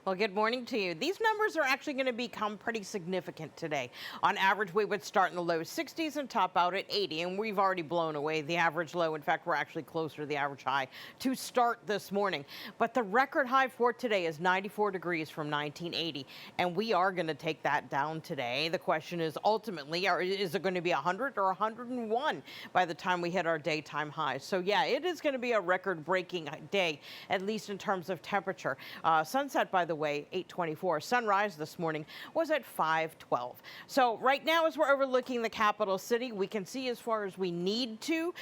Well, good morning to you. These numbers are actually going to become pretty significant today. On average, we would start in the low 60s and top out at 80, and we've already blown away the average low. In fact, we're actually closer to the average high to start this morning. But the record high for today is 94 degrees from 1980, and we are going to take that down today. The question is ultimately, is it going to be 100 or 101 by the time we hit our daytime highs? So yeah, it is going to be a record-breaking day, at least in terms of temperature. Sunset, by the way, 8:24. Sunrise this morning was at 5:12. So right now, as we're overlooking the capital city, we can see as far as we need to.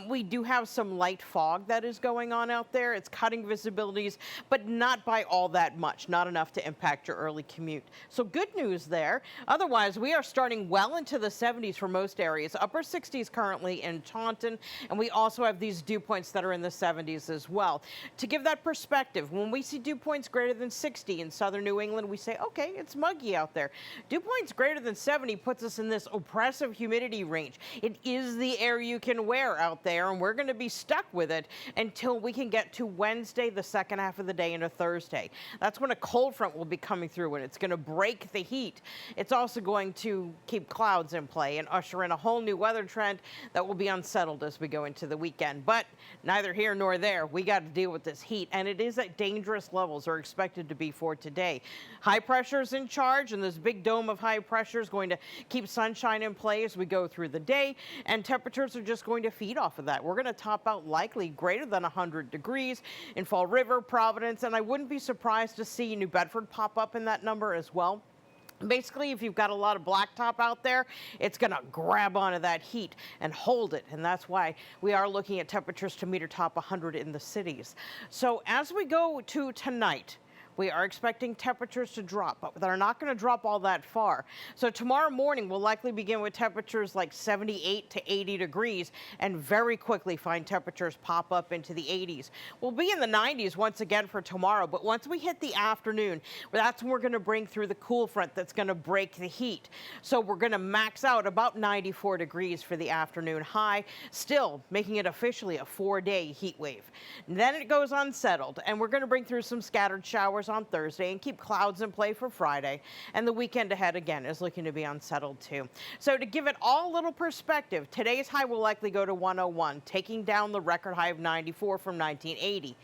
We do have some light fog that is going on out there. It's cutting visibilities, but not by all that much, not enough to impact your early commute. So good news there. Otherwise, we are starting well into the 70s for most areas, upper 60s currently in Taunton, and we also have these dew points that are in the 70s as well. To give that perspective, when we see dew points greater than 60 in southern New England, we say, okay, it's muggy out there. Dew points greater than 70 puts us in this oppressive humidity range. It is the air you can wear out there, and we're going to be stuck with it until we can get to Wednesday, the second half of the day, into Thursday. That's when a cold front will be coming through, and it's going to break the heat. It's also going to keep clouds in play and usher in a whole new weather trend that will be unsettled as we go into the weekend. But neither here nor there. We got to deal with this heat, and it is at dangerous levels are expected to be for today. High pressure is in charge, and this big dome of high pressure is going to keep sunshine in play as we go through the day, and temperatures are just going to feed off of that. We're going to top out likely greater than 100 degrees in Fall River, Providence, and I wouldn't be surprised to see New Bedford pop up in that number as well. Basically, if you've got a lot of blacktop out there, it's going to grab onto that heat and hold it. And that's why we are looking at temperatures to meter top 100 in the cities. So as we go to tonight, we are expecting temperatures to drop, but they're not going to drop all that far. So tomorrow morning, we'll likely begin with temperatures like 78 to 80 degrees and very quickly find temperatures pop up into the 80s. We'll be in the 90s once again for tomorrow, but once we hit the afternoon, that's when we're going to bring through the cool front that's going to break the heat. So we're going to max out about 94 degrees for the afternoon high, still making it officially a 4-day heat wave. And then it goes unsettled, and we're going to bring through some scattered showers on Thursday and keep clouds in play for Friday. And the weekend ahead again is looking to be unsettled too. So to give it all a little perspective, today's high will likely go to 101, taking down the record high of 94 from 1980.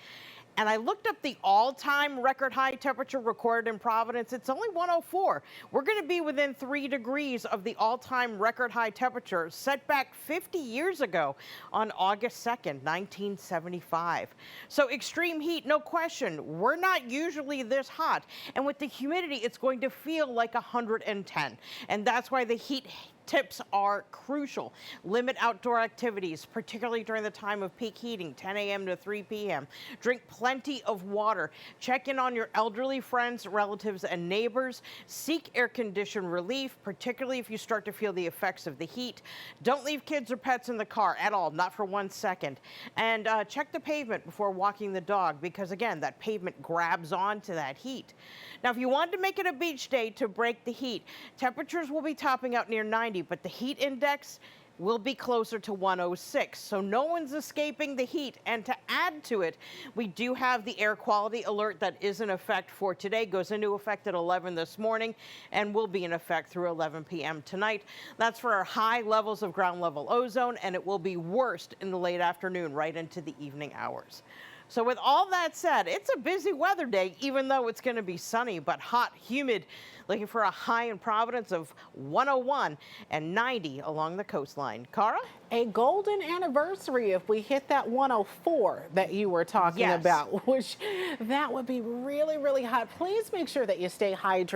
And I looked up the all-time record high temperature recorded in Providence. It's only 104. We're going to be within 3 degrees of the all-time record high temperature set back 50 years ago on August 2nd, 1975. So extreme heat, no question. We're not usually this hot. And with the humidity, it's going to feel like 110. And that's why the heat tips are crucial. Limit outdoor activities, particularly during the time of peak heating, 10 a.m. to 3 p.m. Drink plenty of water. Check in on your elderly friends, relatives, and neighbors. Seek air-conditioned relief, particularly if you start to feel the effects of the heat. Don't leave kids or pets in the car at all, not for 1 second. And check the pavement before walking the dog, because again, that pavement grabs onto that heat. Now, if you wanted to make it a beach day to break the heat, temperatures will be topping out near 90, but the heat index will be closer to 106. So no one's escaping the heat. And to add to it, we do have the air quality alert that is in effect for today, goes into effect at 11 this morning, and will be in effect through 11 p.m. tonight. That's for our high levels of ground level ozone, and it will be worst in the late afternoon, right into the evening hours. So with all that said, it's a busy weather day, even though it's going to be sunny, but hot, humid, looking for a high in Providence of 101 and 90 along the coastline. Cara? A golden anniversary if we hit that 104 that you were talking about, which that would be really, really hot. Please make sure that you stay hydrated.